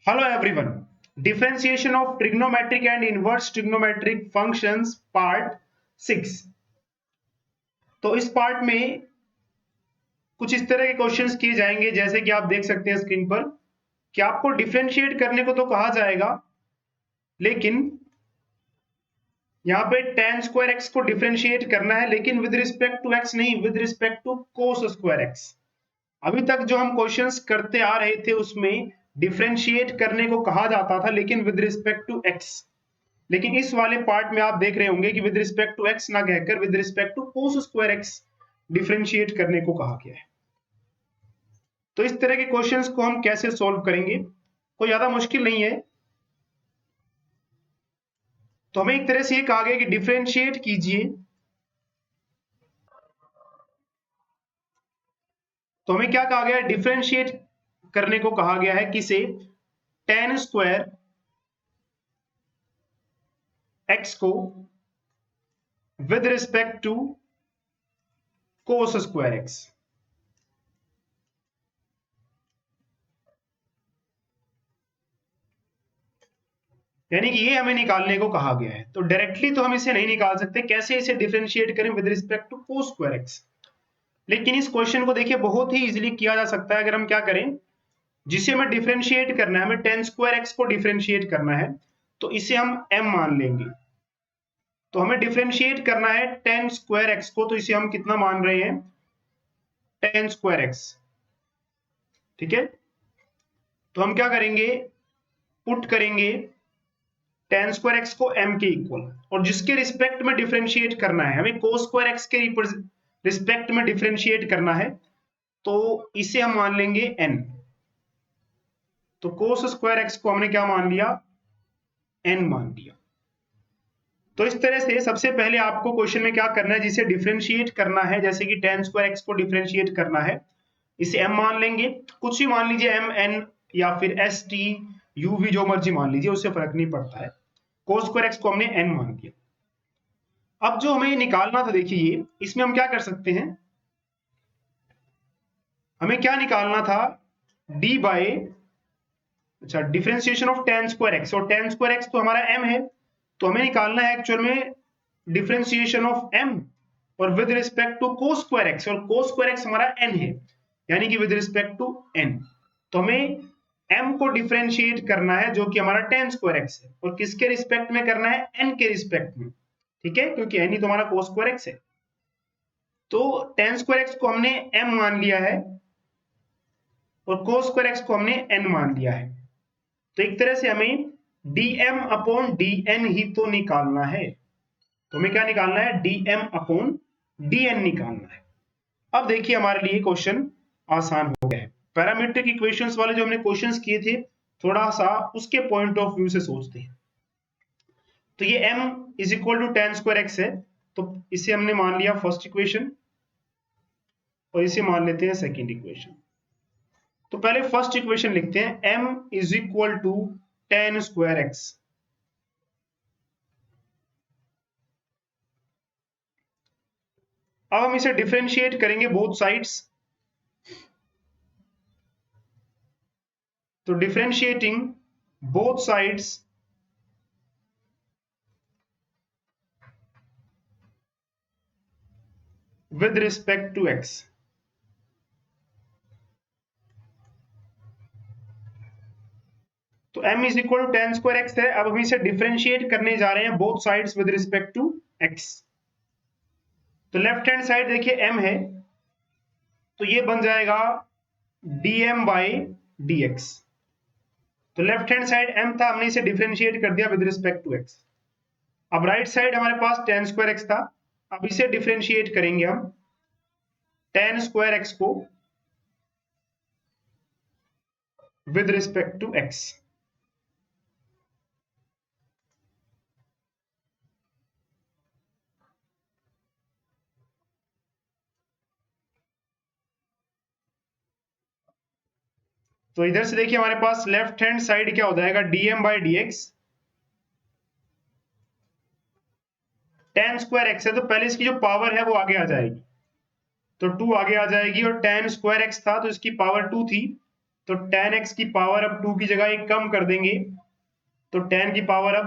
Hello everyone. Differentiation of trigonometric and inverse trigonometric functions part 6। तो इस part में कुछ इस तरह के क्वेश्चंस किए जाएंगे जैसे कि आप देख सकते हैं स्क्रीन पर कि आपको डिफरेंशिएट करने को तो कहा जाएगा, लेकिन यहाँ पे tan स्क्वायर एक्स को डिफरेंशिएट करना है, लेकिन विद रिस्पेक्ट टू एक्स नहीं, with respect to cos square X. अभी तक जो हम क्वेश्चंस करते आ रहे थे उसमें डिफरेंशिएट करने को कहा जाता था, लेकिन विद रिस्पेक्ट टू एक्स। लेकिन इस वाले पार्ट में आप देख रहे होंगे कि विद रिस्पेक्ट टू एक्स ना कहकर with respect to cos square X differentiate करने को कहा गया है। तो इस तरह के क्वेश्चंस को हम कैसे सॉल्व करेंगे, कोई ज्यादा मुश्किल नहीं है। तो हमें एक तरह से ये कहा गया कि डिफरेंशिएट कीजिए। तो हमें क्या कहा गया है, डिफरेंशिएट करने को कहा गया है किसे, tan स्क्वायर एक्स को with respect to cos square X. यानी कि ये हमें निकालने को कहा गया है। तो डायरेक्टली तो हम इसे नहीं निकाल सकते, कैसे इसे डिफरेंशिएट करें with respect to cos square x. लेकिन इस क्वेश्चन को देखिए बहुत ही इजीली किया जा सकता है। अगर हम क्या करें, जिसे हमें डिफरेंशिएट करना है, हमें tan स्क्वायर एक्स को डिफरेंशिएट करना है, तो इसे हम m मान लेंगे। तो हमें डिफरेंशिएट करना है tan स्क्वायर एक्स को, तो इसे हम कितना मान रहे हैं, tan स्क्वायर एक्स। ठीक है, तो हम क्या करेंगे, पुट करेंगे tan स्क्वायर एक्स को m के इक्वल, और जिसके रिस्पेक्ट में डिफरेंशिएट करना है, हमें cos स्क्वायर एक्स के रिस्पेक्ट में डिफरेंशिएट करना है, तो इसे हम मान लेंगे n। तो cos स्क्वायर एक्स को हमने क्या मान लिया, n मान लिया। तो इस तरह से सबसे पहले आपको क्वेश्चन में क्या करना है, जिसे डिफरेंशिएट करना है, जैसे कि tan स्क्वायर एक्स को डिफरेंशिएट करना है, इसे m मान लेंगे, कुछ भी मान लीजिए m n या फिर s t u v जो मर्जी मान लीजिए, उससे फर्क नहीं पड़ता है। cos स्क्वायर एक्स को हमने n मान लिया। अब जो हमें निकालना था, देखिए इसमें हम क्या कर सकते हैं, हमें क्या निकालना था, d बाय, अच्छा, differentiation of tan square x, और tan स्क्वायर एक्स तो हमारा m है, तो हमें निकालना है एक्चुअल में डिफरेंशिएशन ऑफ m और with respect to cos square x, और cos स्क्वायर एक्स हमारा n है, यानी कि विद रिस्पेक्ट टू n। तो हमें m को डिफरेंशिएट करना है जो कि हमारा tan स्क्वायर एक्स है, और किसके रिस्पेक्ट में करना है, n के रिस्पेक्ट में। ठीक है, क्योंकि n ही तो हमारा cos स्क्वायर एक्स है। तो tan स्क्वायर एक्स को हमने m मान लिया है और cos स्क्वायर एक्स को हमने n मान लिया है। तो एक तरह से हमें dm अपॉन dn ही तो निकालना है। तो हमें क्या निकालना है, dm अपॉन dn निकालना है। अब देखिए हमारे लिए क्वेश्चन आसान हो गया है। पैरामीट्रिक इक्वेशंस वाले जो हमने क्वेश्चंस किए थे, थोड़ा सा उसके पॉइंट ऑफ व्यू से सोचते हैं। तो ये m is equal to tan square x है, तो इसे हमने मान लिया फर्स्ट इक्वेशन, और इसे मान लेते हैं सेकेंड इक्वेशन। तो पहले फर्स्ट इक्वेशन लिखते हैं, m is equal to tan square x. अब हम इसे डिफरेंशिएट करेंगे बोथ साइड्स। तो differentiating both sides with respect to x। तो m is equal to tan square x है। अब हम इसे डिफरेंशिएट करने जा रहे हैं both sides with respect to x। तो लेफ्ट हैंड साइड देखिए m है, तो ये बन जाएगा dm बाई dx। तो लेफ्ट हैंड साइड m था, हमने इसे डिफरेंशिएट कर दिया विद रिस्पेक्ट टू x। अब राइट साइड हमारे पास tan स्क्वायर एक्स था, अब इसे डिफरेंशिएट करेंगे हम tan स्क्वायर एक्स को विद रिस्पेक्ट टू x। तो इधर से देखिए हमारे पास लेफ्ट हैंड साइड क्या हो जाएगा, dm by dx। tan square x है, तो पहले इसकी जो पावर है वो आगे आ जाएगी, तो 2 आगे आ जाएगी, और tan स्क्वायर एक्स था तो इसकी पावर 2 थी, तो tan x की पावर अब 2 की जगह एक कम कर देंगे तो tan की पावर अब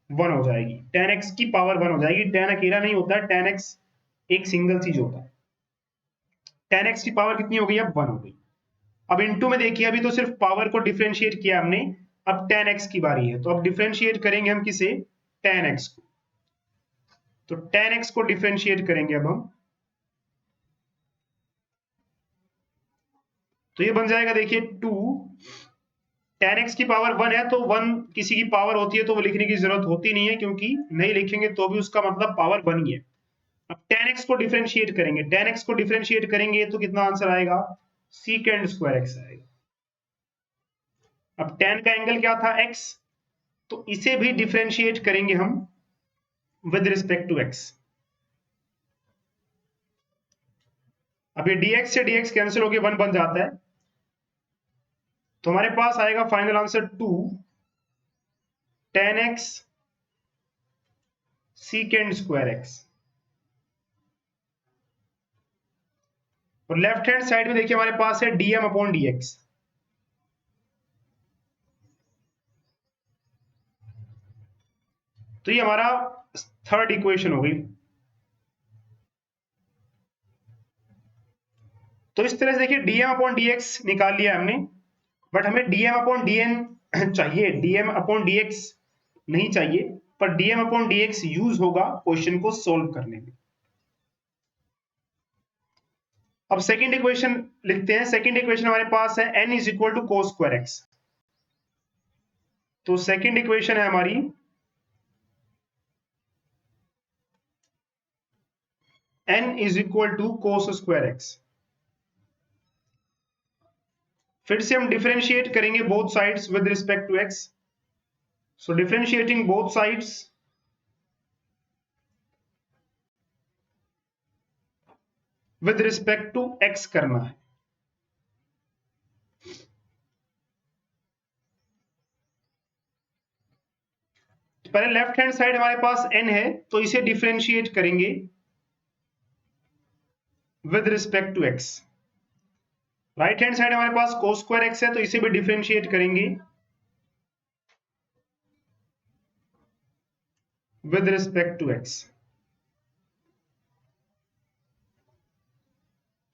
1 हो जाएगी, tan x की पावर 1 हो जाएगी। tan अकेला नहीं होता है, tan x एक सिंगल चीज होता है। tan x की पावर कितनी हो गई, अब 1 हो गई। अब इनटू में देखिए, अभी तो सिर्फ पावर को डिफरेंशिएट किया हमने, अब tan x की बारी है, तो अब डिफरेंशिएट करेंगे हम किसे, tan x को। तो tan x को डिफरेंशिएट करेंगे अब हम, तो ये बन जाएगा देखिए 2, tan x की पावर 1 है तो 1 किसी की पावर होती है तो वो लिखने की जरूरत होती नहीं है, क्योंकि नहीं लिखेंगे तो भी उसका मतलब पावर 1 ही है। अब tan x को डिफरेंशिएट करेंगे, tan x को डिफरेंशिएट करेंगे तो कितना आंसर आएगा, secant स्क्वायर x आएगा। अब tan का एंगल क्या था, x, तो इसे भी डिफरेंशिएट करेंगे हम विद रिस्पेक्ट टू x। अब ये dx से dx कैंसिल होके 1 बन जाता है, तो हमारे पास आएगा final answer 2 tan x secant square x। और लेफ्ट हैंड साइड में देखिए हमारे पास है dm अपॉन dx। तो ये हमारा थर्ड इक्वेशन हो गई। तो इस तरह से देखिए dm अपॉन dx निकाल लिया हमने, बट हमें dm अपॉन dn चाहिए, dm अपॉन dx नहीं चाहिए, पर dm अपॉन dx यूज होगा क्वेश्चन को सोल्व करने में। अब सेकंड इक्वेशन लिखते हैं। सेकंड इक्वेशन हमारे पास है n is equal to cos square x। तो सेकंड इक्वेशन है हमारी n is equal to cos square x। फिर से हम डिफरेंशिएट करेंगे both sides with respect to x। So differentiating both sides with respect to x करना है। पहले लेफ्ट हैंड साइड हमारे पास n है तो इसे डिफरेंशिएट करेंगे with respect to x। Right hand side हमारे पास कोस स्क्वायर x है तो इसे भी डिफरेंशिएट करेंगे विद रिस्पेक्ट टू x।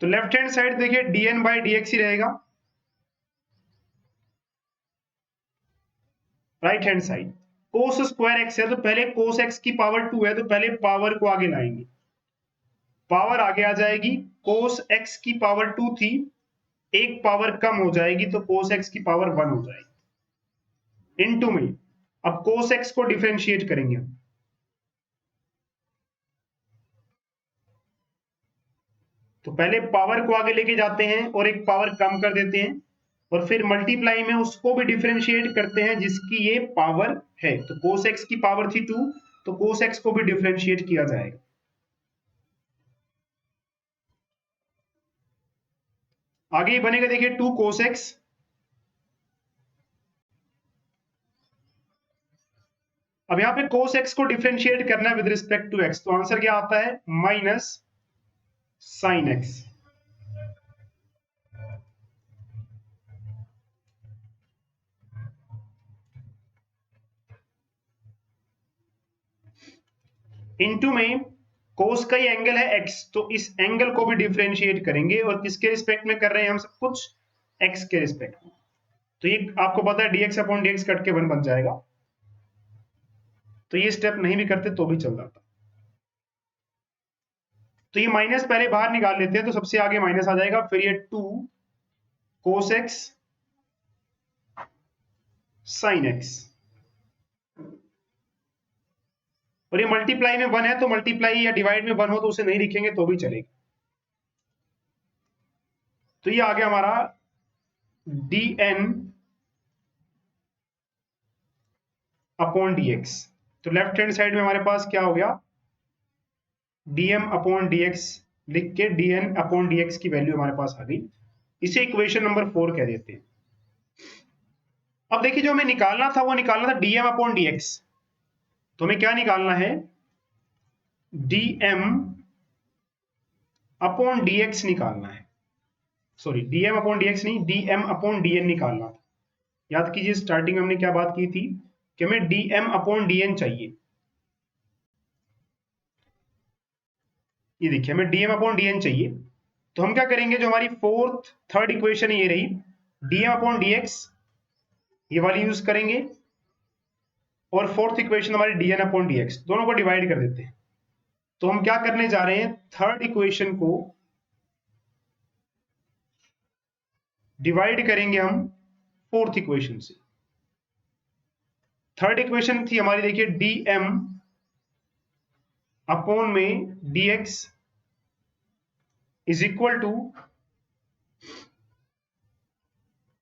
तो लेफ्ट हैंड साइड देखिए dn बाई dx ही रहेगा। राइट हैंड साइड कोस स्क्वायर x है तो पहले कोस x की पावर 2 है तो पहले पावर को आगे लाएंगे, पावर आगे आ जाएगी। कोस x की पावर 2 थी, एक पावर कम हो जाएगी तो कोस x की पावर 1 हो जाएगी इनटू में। अब कोस x को डिफरेंशिएट करेंगे हम, तो पहले पावर को आगे लेके जाते हैं और एक पावर कम कर देते हैं और फिर मल्टीप्लाई में उसको भी डिफरेंशिएट करते हैं जिसकी ये पावर है। तो कोस x की पावर थी 2 तो कोस x को भी डिफरेंशिएट किया जाएगा। आगे बनेगा देखिए 2 कोस x। अब यहां पे कोस x को डिफरेंशिएट करना है विद रिस्पेक्ट टू x, तो आंसर क्या आता है, माइनस साइन x। इनटू में कोस का ही एंगल है x, तो इस एंगल को भी डिफरेंशिएट करेंगे और किसके रिस्पेक्ट में कर रहे हैं हम सब कुछ, x के रिस्पेक्ट में। तो ये आपको पता है dx अपॉन dx कट के 1 बन जाएगा, तो ये स्टेप नहीं भी करते तो भी चल जाता। तो ये माइनस पहले बाहर निकाल लेते हैं तो सबसे आगे माइनस आ जाएगा, फिर ये 2 कोस x साइन x। और ये मल्टीप्लाई में 1 है तो मल्टीप्लाई या डिवाइड में 1 हो तो उसे नहीं लिखेंगे तो भी चलेगा। तो ये आ गया हमारा dn अपॉन dx। तो लेफ्ट हैंड साइड में हमारे पास क्या हो गया, dm अपॉन dx लिख के dn अपॉन dx की वैल्यू हमारे पास आ गई। इसे इक्वेशन नंबर 4 कह देते हैं। अब देखिए जो हमें निकालना था वो निकालना था dm अपॉन dx, तो हमें क्या निकालना है, dm अपॉन dx निकालना है। सॉरी dm अपॉन dx नहीं, dm अपॉन dn निकालना था। याद कीजिए स्टार्टिंग में हमने क्या बात की थी कि हमें dm अपॉन dn चाहिए। ये देखिए हमें dm अपॉन dn चाहिए, तो हम क्या करेंगे, जो हमारी थर्ड इक्वेशन ये रही dm अपॉन dx, ये वाली यूज करेंगे, और फोर्थ इक्वेशन हमारी dn अपॉन dx, दोनों को डिवाइड कर देते हैं। तो हम क्या करने जा रहे हैं, थर्ड इक्वेशन को डिवाइड करेंगे हम फोर्थ इक्वेशन से। थर्ड इक्वेशन थी हमारी, देखिए dm अपॉन में dx is equal to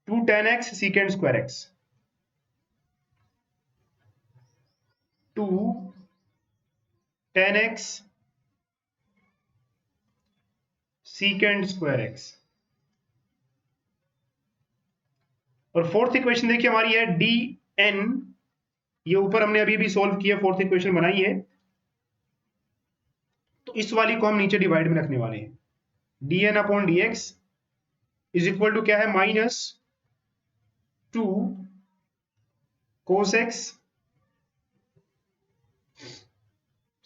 2 tan x secant square x, 2 tan x secant square x। और फोर्थ इक्वेशन देखिए हमारी है dn, ये ऊपर हमने अभी भी सोल्व किया, फोर्थ इक्वेशन बनाई है, तो इस वाली को हम नीचे डिवाइड में रखने वाले हैं। dn upon dx is equal to क्या है, minus 2 cos x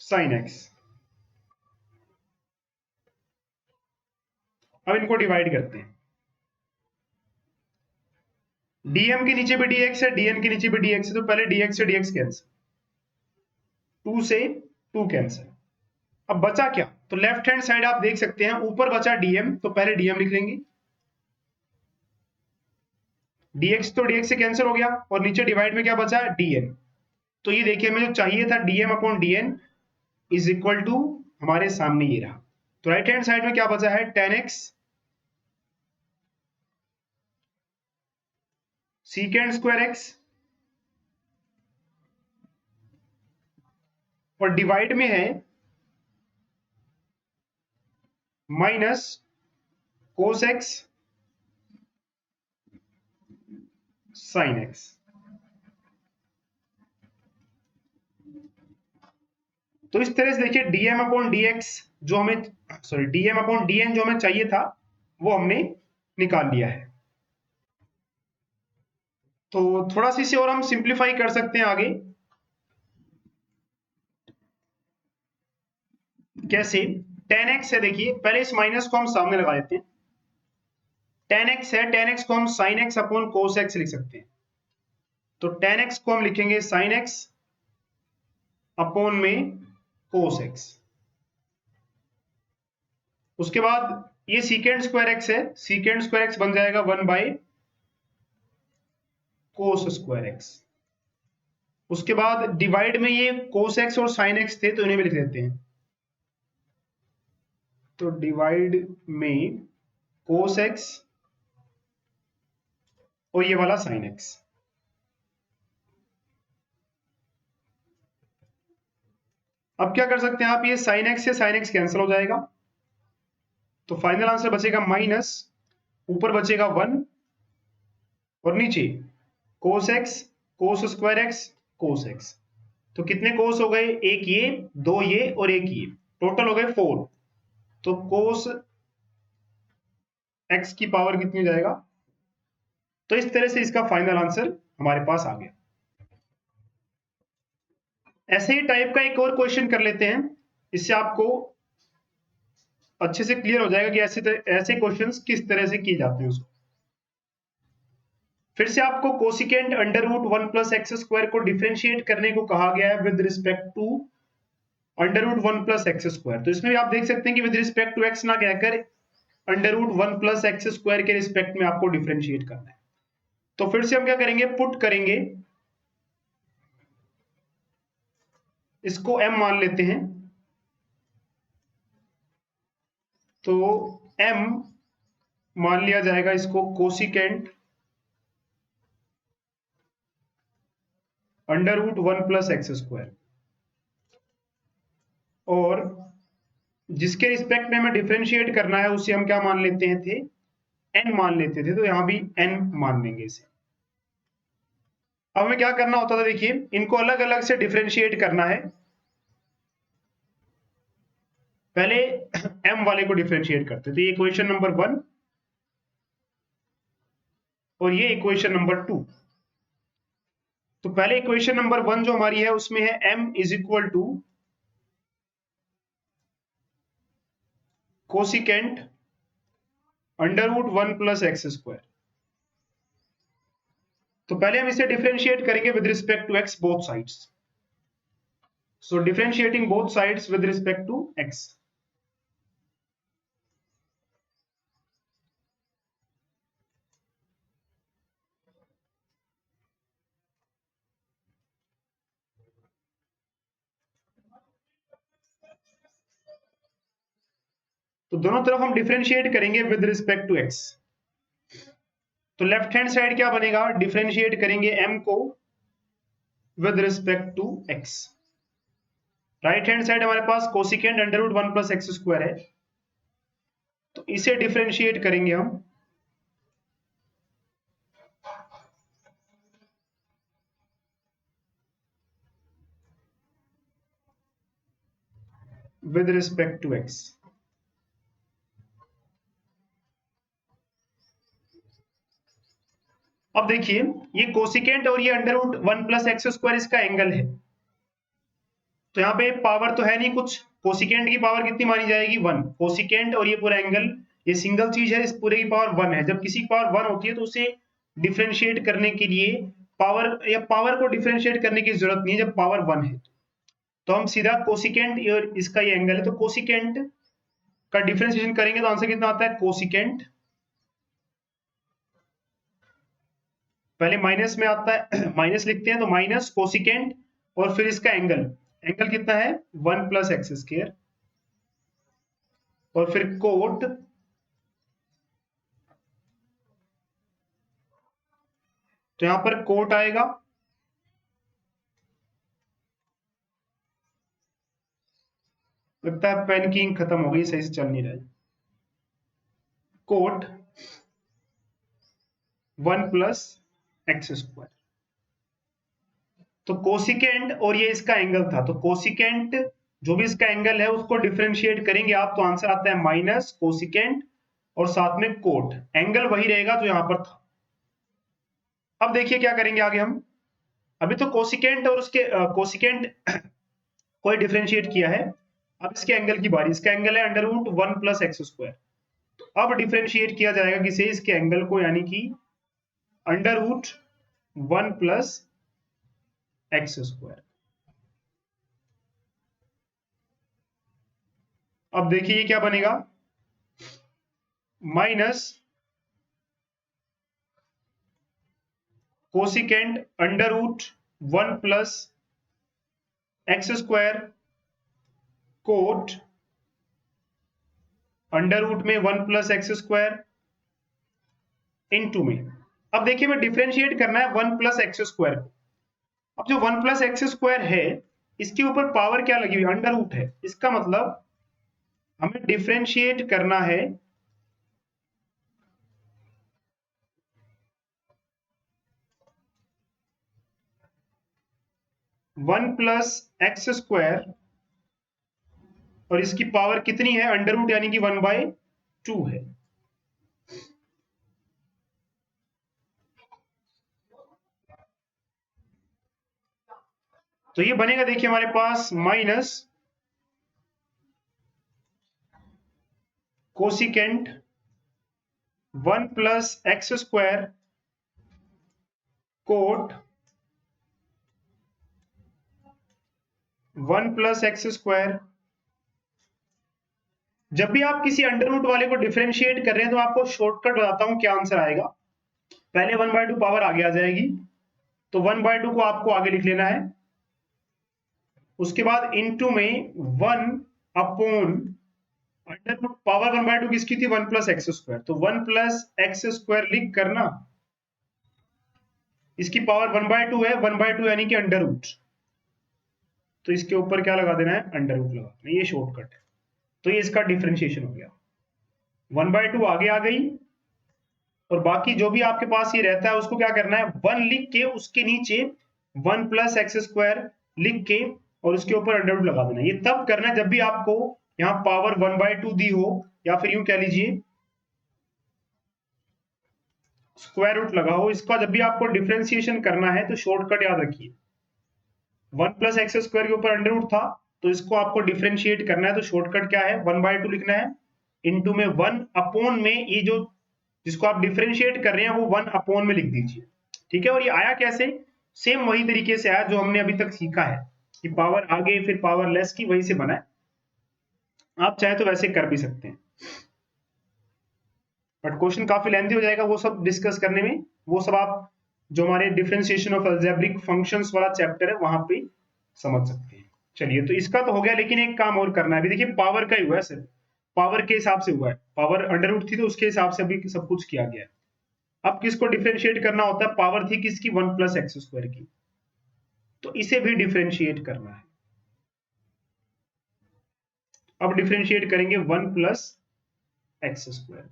sin x। अब इनको डिवाइड करते हैं, dm के नीचे भी dx है, dn के नीचे भी dx है, तो पहले dx से dx कैंसिल, 2 से 2 कैंसिल। अब बचा क्या, तो लेफ्ट हैंड साइड आप देख सकते हैं ऊपर बचा dm, तो पहले dm लिख लेंगे, dx तो dx से कैंसिल हो गया, और नीचे डिवाइड में क्या बचा, dn। तो ये देखिए हमें जो चाहिए था dm upon dn is equal to हमारे सामने ये रहा। तो राइट हैंड साइड में क्या बचा है, tan x secant square x, और डिवाइड में है minus cos x sin x। तो इस तरह से देखिए dm अपॉन dx जो हमें, सॉरी dm अपॉन dn जो हमें चाहिए था वो हमने निकाल लिया है। तो थोड़ा सी इसे और हम सिंप्लीफाई कर सकते हैं आगे, कैसे, tan x है, देखिए पहले इस माइनस को हम सामने लगा देते हैं, tan x है, tan x को हम sin x upon cos x लिख सकते हैं। तो tan x को हम लिखेंगे sin x अपॉन में cos x। उसके बाद ये secant square x है, secant square x बन जाएगा 1 बाय cos square x। उसके बाद डिवाइड में ये cos x और sin x थे, तो इन्हें भी लिख देते हैं, तो डिवाइड में cos x और ये वाला sin x। अब क्या कर सकते हैं आप, ये sin x से sin x कैंसिल हो जाएगा, तो फाइनल आंसर बचेगा माइनस, ऊपर बचेगा 1 और नीचे cos x cos square x cos x। तो कितने cos हो गए, एक ये, दो ये और एक ये, टोटल हो गए 4। तो cos x की पावर कितनी हो जाएगा, तो इस तरह से इसका फाइनल आंसर हमारे पास आ गया। ऐसे ही टाइप का एक और क्वेश्चन कर लेते हैं, इससे आपको अच्छे से क्लियर हो जाएगा कि ऐसे क्वेश्चंस किस तरह से किए जाते हैं उसको। फिर से आपको cosecant under root 1 plus x square को डिफरेंशिएट करने को कहा गया है with respect to under root 1 plus x square. तो इसमें भी आप देख सकते हैं कि विद रिस्पेक्ट टू एक्स ना कहकर under root 1 plus x square के रिस्पेक्ट में आपको डिफरेंशिएट करना है। तो फिर से हम क्या करेंगे, पुट करेंगे, इसको m मान लेते हैं, तो m मान लिया जाएगा इसको cosecant under root 1 plus x square, और जिसके रिस्पेक्ट में हमें डिफरेंशिएट करना है उसे हम क्या मान लेते हैं थे, n मान लेते थे, तो यहां भी n मान लेंगे इसे। अब हमें क्या करना होता था, देखिए इनको अलग अलग से डिफरेंशिएट करना है। पहले m वाले को डिफरेंशिएट करते थे, ये क्वेश्चन नंबर 1, और ये इक्वेशन नंबर 2। तो पहले इक्वेशन नंबर 1 जो हमारी है उसमें है m is equal to cosecant under root 1 plus x square. तो पहले हम इसे डिफरेंशिएट करेंगे with respect to x both sides. So differentiating both sides with respect to x। तो दोनों तरफ हम डिफरेंशिएट करेंगे विद रिस्पेक्ट टू x। तो लेफ्ट हैंड साइड क्या बनेगा, डिफरेंशिएट करेंगे m को with respect to x। Right hand side हमारे पास cosecant under root 1 plus x square है, तो इसे डिफरेंशिएट करेंगे हम विद रिस्पेक्ट टू x। अब देखिए ये कोसिकेंट और ये under root 1 plus x square इसका एंगल है। तो यहाँ पे पावर तो है नहीं कुछ, कोसिकेंट की पावर कितनी मानी जाएगी 1। कोसिकेंट और ये पूरा एंगल ये सिंगल चीज है, इस पूरे की पावर 1 है। जब किसी की पावर 1 होती है तो उसे डिफरेंशिएट करने के लिए पावर या पावर को डिफरेंशिएट करने की जरूरत नहीं है जब पावर 1 है। तो हम सीधा कोसिकेंट और इसका ये एंगल है, तो कोसिकेंट का डिफरेंशिएशन करेंगे तो आंसर कितना आता है, कोसिकेंट पहले माइनस में आता है माइनस लिखते हैं तो माइनस कोसिकेंट और फिर इसका एंगल, एंगल कितना है 1 प्लस एक्स स्क्वायर और फिर कोट तो यहां पर कोट आएगा, लगता है पेन की इंक खत्म हो गई, सही से चल नहीं रहा है। Cot 1 plus x square. तो कोसिकेंट और ये इसका एंगल था, तो कोसिकेंट जो भी इसका एंगल है उसको डिफरेंशिएट करेंगे आप, तो आंसर आता है माइनस कोसिकेंट और साथ में कोट, एंगल वही रहेगा जो यहां पर था। अब देखिए क्या करेंगे आगे हम, अभी तो कोसिकेंट और उसके कोसिकेंट को डिफरेंशिएट किया है, अब इसके एंगल की बारी, इसका एंगल है under root 1 plus x square. तो अब डिफरेंशिएट किया जाएगा किसे, इसके एंगल को, यानी कि under root 1 plus x square. अब देखिए ये क्या बनेगा, minus cosecant under root 1 plus x square cot under root में 1 प्लस एक्स स्क्वायर इनटू में। अब देखिए मैं डिफरेंशिएट करना है 1 प्लस एक्स स्क्वायर को। अब जो 1 प्लस एक्स स्क्वायर है इसके ऊपर पावर क्या लगी हुई, अंडर रूट है, इसका मतलब हमें डिफरेंशिएट करना है 1 प्लस एक्स स्क्वायर और इसकी पावर कितनी है अंडर रूट, यानी कि 1/2 है। तो ये बनेगा देखिए हमारे पास minus cosecant 1 plus x square cot 1 plus x square. जब भी आप किसी अंडर रूट वाले को डिफरेंशिएट कर रहे हैं तो आपको शॉर्टकट बताता हूं क्या आंसर आएगा। पहले 1/2 पावर आगे आ जाएगी, तो 1/2 को आपको आगे लिख लेना है, उसके बाद इनटू में 1 अपॉन अंडर रूट पावर 1/2 किसकी थी, 1 प्लस एक्स स्क्वायर, तो 1 प्लस एक्स स्क्वायर लिख करना, इसकी पावर 1/2 है, 1/2 यानी कि अंडर रूट, तो इसके ऊपर क्या लगा देना है, अंडर रूट लगा देना, ये शॉर्टकट है। तो ये इसका डिफरेंशिएशन हो गया, 1/2 आगे आ गई और बाकी जो भी आपके पास ये रहता है उसको क्या करना है, 1 लिख के उसके नीचे 1 प्लस एक्स स्क्वायर लिख के और उसके ऊपर अंडर रूट लगा देना। ये तब करना है जब भी आपको यहाँ पावर 1/2 दी हो, या फिर यूं कह लीजिए स्क्वायर रूट लगाओ। इसका जब भी आपको डिफरेंशिएशन करना है तो शॉर्टकट याद रखिए, 1 प्लस एक्स स्क्वायर के ऊपर अंडर रूट था, तो इसको आपको डिफरेंशिएट करना है तो शॉर्टकट क्या है, 1/2 लिखना है, इनटू में 1 अपॉन में ये जो जिसको आप डिफरेंशिएट कर रहे हैं वो 1 अपॉन में लिख दीजिए। ठीक है, और ये आया कैसे, सेम वही तरीके से आया जो हमने अभी तक सीखा है कि पावर आगे फिर पावर लेस की, वही से बना है। आप चाहे तो वैसे कर भी सकते हैं, बट क्वेश्चन काफी लेंथी हो जाएगा वो सब डिस्कस करने में। वो सब आप जो हमारे डिफरेंशिएशन ऑफ अलजेब्रिक फंक्शंस वाला चैप्टर है वहां पे समझ सकते हैं। चलिए, तो इसका तो हो गया, लेकिन एक काम और करना है अभी। देखिए पावर का ही हुआ है सिर्फ, पावर के हिसाब से हुआ है, पावर अंडर रूट थी तो उसके हिसाब से अभी सब कुछ किया गया है। अब किसको डिफरेंशिएट करना होता है, पावर थी किसकी, 1 प्लस एक्स स्क्वायर की, तो इसे भी डिफरेंशिएट करना है। अब डिफरेंशिएट करेंगे 1 प्लस एक्स स्क्वायर।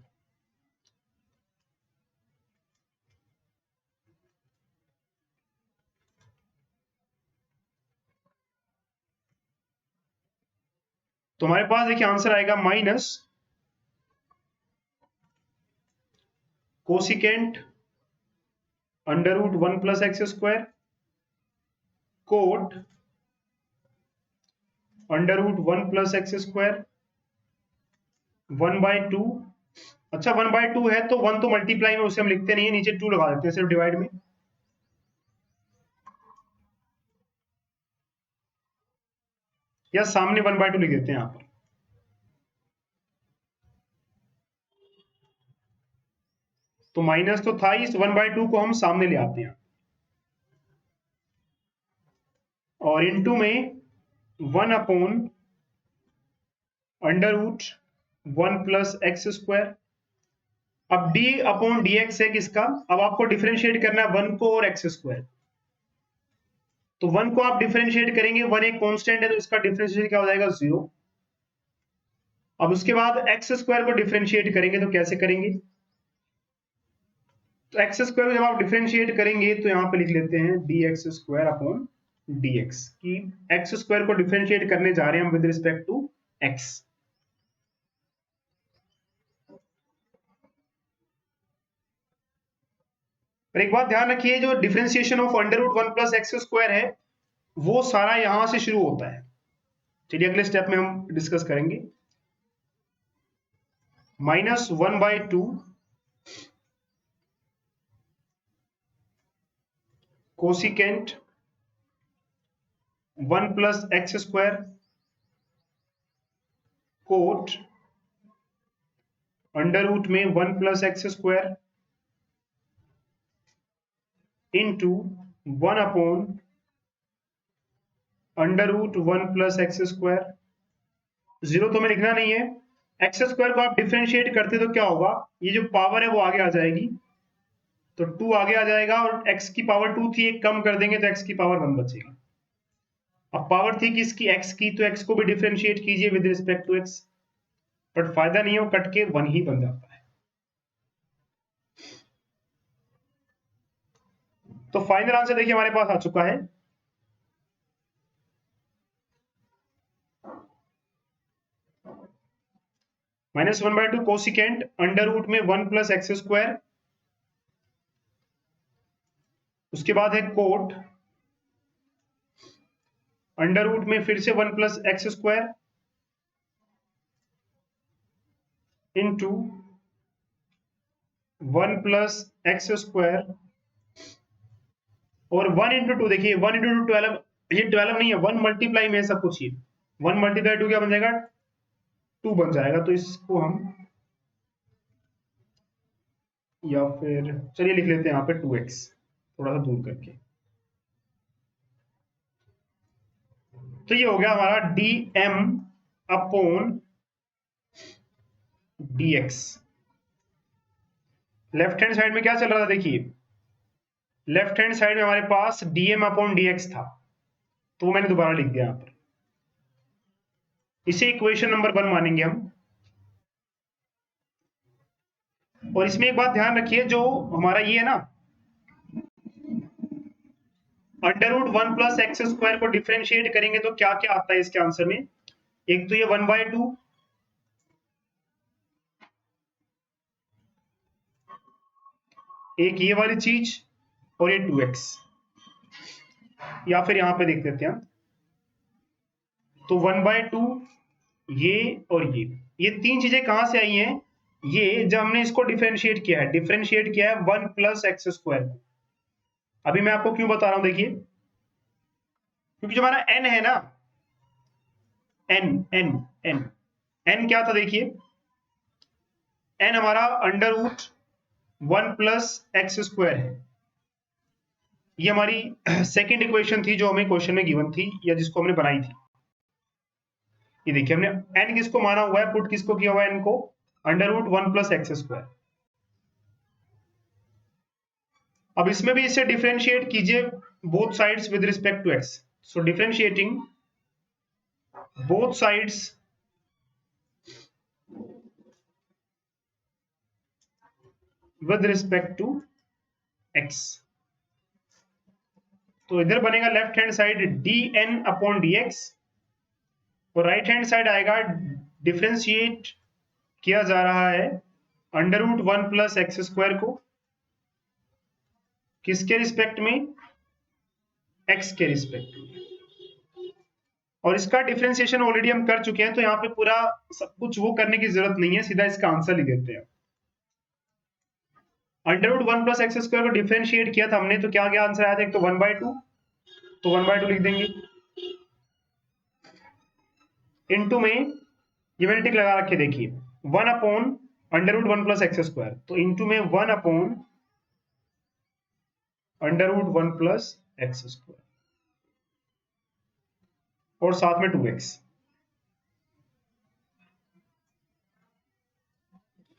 तो हमारे पास देखिए आंसर आएगा minus cosecant under root 1 plus x square cot under root 1 plus x square 1/2। अच्छा 1/2 है तो 1 तो मल्टीप्लाई में उसे हम लिखते नहीं है, नीचे 2 लगा देते हैं सिर्फ डिवाइड में, या सामने 1/2 लिख देते हैं यहां पर। तो माइनस तो था ही, इस 1/2 को हम सामने ले आते हैं और इनटू में 1 upon under root 1 plus x square. अब d अपॉन डी एक्स है किसका, अब आपको डिफरेंशिएट करना है 1 को और एक्स स्क्वायर। तो 1 को आप डिफरेंशिएट करेंगे, 1 एक कांस्टेंट है तो इसका डिफरेंशिएशन क्या हो जाएगा, 0। अब उसके बाद एक्स स्क्वायर को डिफरेंशिएट करेंगे तो कैसे करेंगे, तो एक्स स्क्वायर को जब आप डिफरेंशिएट करेंगे तो यहां पे लिख लेते हैं D x square upon d x, की एक्स स्क्वायर को डिफरेंशिएट करने जा रहे हैं हम विद रिस्पेक्ट टू एक्स। पर एक बात ध्यान रखिए, जो differentiation of under root 1 plus x square है वो सारा यहां से शुरू होता है। चलिए अगले स्टेप में हम डिस्कस करेंगे। -1/2 cosecant 1 plus x square cot under root में 1 plus x square into 1 upon under root 1 plus x square. 0 तो हमें लिखना नहीं है, एक्स स्क्वायर को आप डिफरेंशिएट करते तो क्या होगा, ये जो पावर है वो आगे आ जाएगी, तो 2 आगे आ जाएगा और x की पावर 2 थी, एक कम कर देंगे तो x की पावर 1 बचेगी। अब पावर थी किसकी, x की, तो x को भी डिफरेंशिएट कीजिए with respect to x, but फायदा नहीं है, वो कट के 1 ही बन जाता है। तो फाइनल आंसर देखिए हमारे पास आ चुका है, -1/2 कोसिकेंट अंडर रूट में 1 प्लस एक्स स्क्वायर, उसके बाद है कोट अंडर रूट में फिर से 1 plus x square into 1 plus x square, और 1 इंटू 2, देखिए 1 इंटू 2 12, ये 12 नहीं है, 1 मल्टीप्लाई में सब कुछ, ये 1 मल्टीप्लाई 2 क्या बन जाएगा, 2 बन जाएगा। तो इसको हम, या फिर चलिए लिख लेते हैं यहाँ पे 2x थोड़ा सा दूर करके, तो ये हो गया हमारा dm upon dx। Left hand side में क्या चल रहा था, देखिए लेफ्ट हैंड साइड में हमारे पास dm अपॉन dx था, तो वो मैंने दोबारा लिख दिया यहाँ पर, इसे इक्वेशन नंबर 1 मानेंगे हम। और इसमें एक बात ध्यान रखिए, जो हमारा ये है ना, under root 1 plus x square को डिफरेंशिएट करेंगे तो क्या क्या आता है इसके आंसर में, एक तो ये 1/2, एक ये वाली चीज और ये 2x, या फिर यहां पे देख लेते हैं, तो 1/2 ये और ये तीन चीजें कहां से आई हैं? ये जब हमने इसको डिफरेंशिएट किया है 1 प्लस एक्स स्क्वायर को। अभी मैं आपको क्यों बता रहा हूं, देखिए, क्योंकि जो हमारा n है ना, n क्या था, देखिए n हमारा under root 1 plus x square है। ये हमारी सेकेंड इक्वेशन थी जो हमें क्वेश्चन में गिवन थी, या जिसको हमने बनाई थी। ये देखिए हमने n किसको माना हुआ है, पुट किसको किया हुआ है, n को under root 1 plus x square. अब इसमें भी इसे डिफरेंशिएट कीजिए both sides with respect to x। So differentiating both sides with respect to x, तो इधर बनेगा left hand side dn upon dx, और राइट हैंड साइड आएगा, डिफरेंशिएट किया जा रहा है under root 1 plus x square को किसके रिस्पेक्ट में, x के रिस्पेक्ट में। और इसका डिफरेंशिएशन ऑलरेडी हम कर चुके हैं, तो यहाँ पे पूरा सब कुछ वो करने की जरूरत नहीं है, सीधा इसका आंसर लिख देते हैं। Under root 1 plus x square को डिफरेंशिएट किया था हमने, तो क्या क्या आंसर आया था, एक तो 1/2, तो 1/2 लिख देंगे, इनटू में ये मैंने टिक लगा रखे, देखिए 1 upon under root 1 plus x square, तो इनटू में 1 upon under root 1 plus x square, और साथ में 2x।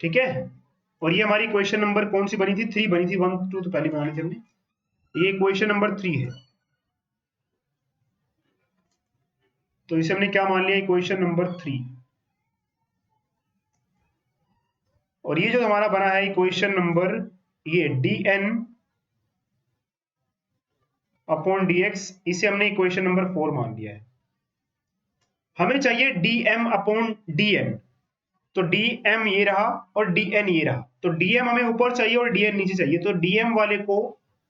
ठीक है, और ये हमारी क्वेश्चन नंबर कौन सी बनी थी, 3 बनी थी, 1 2 तो पहले बनानी थी हमने, ये क्वेश्चन नंबर 3 है, तो इसे हमने क्या मान लिया, क्वेश्चन नंबर 3। और ये जो हमारा बना है क्वेश्चन नंबर, ये dn अपॉन dx, इसे हमने इक्वेशन नंबर 4 मान लिया है। हमें चाहिए dm अपॉन dn, तो dm ये रहा और dn ये रहा, तो dm हमें ऊपर चाहिए और dn नीचे चाहिए, तो dm वाले को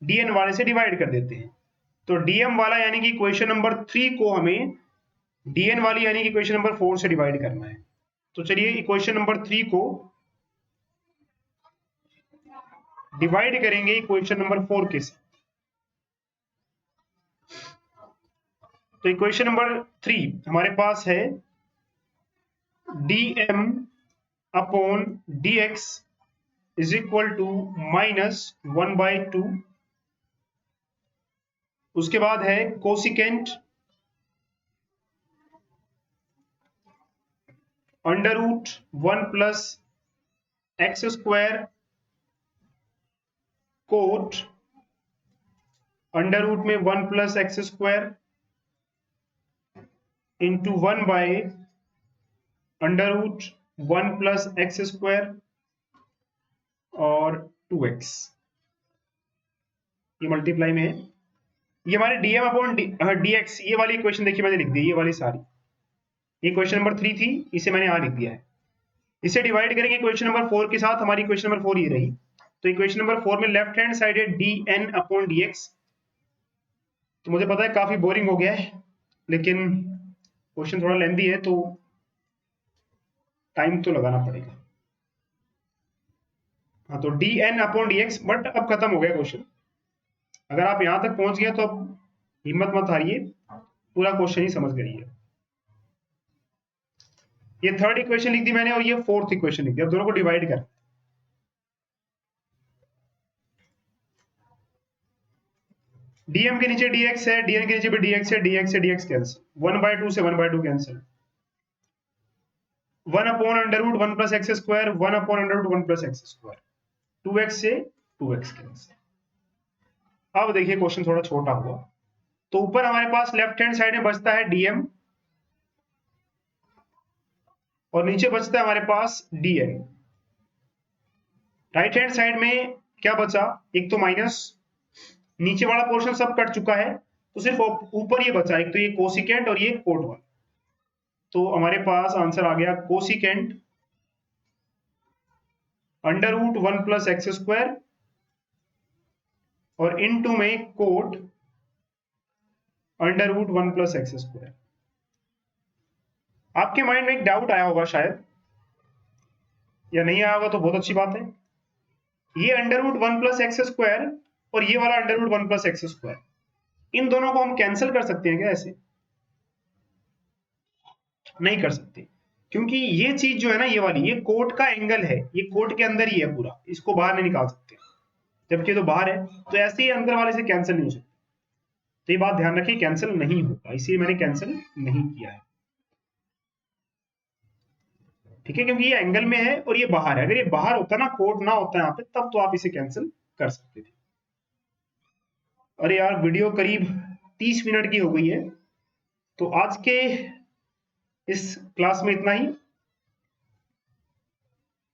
dn वाले से डिवाइड कर देते हैं, तो dm वाला यानी कि इक्वेशन नंबर 3 को हमें dn वाली यानी कि इक्वेशन नंबर 4 से डिवाइड करना है। तो चलिए इक्वेशन नंबर 3 को डिवाइड करेंगे इक्वेशन नंबर 4 के साथ। तो इक्वेशन नंबर 3 हमारे पास है dm upon dx is equal to -1/2, उसके बाद है cosecant under root 1 plus x square cot under root में 1 plus x square into 1 by under root 1 plus x square और 2x, ये मल्टीप्लाई में है। ये हमारे dm अपॉन dx, ये वाली इक्वेशन देखिए मैंने लिख दी, ये वाली सारी, ये क्वेश्चन नंबर 3 थी, इसे मैंने यहां लिख दिया है। इसे डिवाइड करेंगे क्वेश्चन नंबर 4 के साथ, हमारी क्वेश्चन नंबर 4 ये रही, तो इक्वेशन नंबर 4 में लेफ्ट हैंड साइड है dn अपॉन dx। तो मुझे पता है काफी बोरिंग हो गया है, लेकिन क्वेश्चन थोड़ा लेंथी है, तो टाइम तो लगाना पड़ेगा। हाँ, तो dn अपॉन dx, बट अब खत्म हो गया क्वेश्चन। अगर आप यहां तक पहुंच गए तो अब हिम्मत मत हारिए, पूरा क्वेश्चन ही समझ गई है। ये थर्ड इक्वेशन लिख दी मैंने और ये फोर्थ इक्वेशन लिख दी, अब दोनों को डिवाइड कर, dm के नीचे dx है, dn के नीचे भी dx है, dx से dx कैंसिल, 1/2 से 1/2 cancel, 1 upon under root 1 plus x square, 1 upon under root 1 plus x square, 2x से 2x कैंसिल। अब देखिए क्वेश्चन थोड़ा छोटा हुआ, तो ऊपर हमारे पास लेफ्ट हैंड साइड में बचता है dm और नीचे बचता है हमारे पास dn। राइट हैंड साइड में क्या बचा, एक तो माइनस, नीचे वाला पोर्शन सब कट चुका है, तो सिर्फ ऊपर ये बचा, एक तो ये कोसिकेंट और ये कोट वन। तो हमारे पास आंसर आ गया cosecant under root 1 plus x square और इनटू में cot under root 1 plus x square. आपके माइंड में एक डाउट आया होगा शायद, या नहीं आया होगा तो बहुत अच्छी बात है। ये under root 1 plus x square और ये वाला under root 1 plus x square, इन दोनों को हम कैंसिल कर सकते हैं क्या? ऐसे नहीं कर सकते, क्योंकि ये चीज जो है ना, ये वाली, ये कोट का एंगल है, ये कोट के अंदर ही है पूरा, इसको बाहर नहीं निकाल सकते, जबकि तो बाहर है, तो ऐसे ही अंदर वाले से कैंसिल नहीं हो सकते। तो ये बात ध्यान रखिए, कैंसिल नहीं होगा, इसलिए मैंने कैंसिल नहीं किया है, ठीक है, क्योंकि ये एंगल में है और ये बाहर है। अगर ये बाहर होता ना, कोट ना होता यहाँ पे, तब तो आप इसे कैंसिल कर सकते थे। अरे यार, वीडियो करीब 30 मिनट की हो गई है, तो आज के इस क्लास में इतना ही।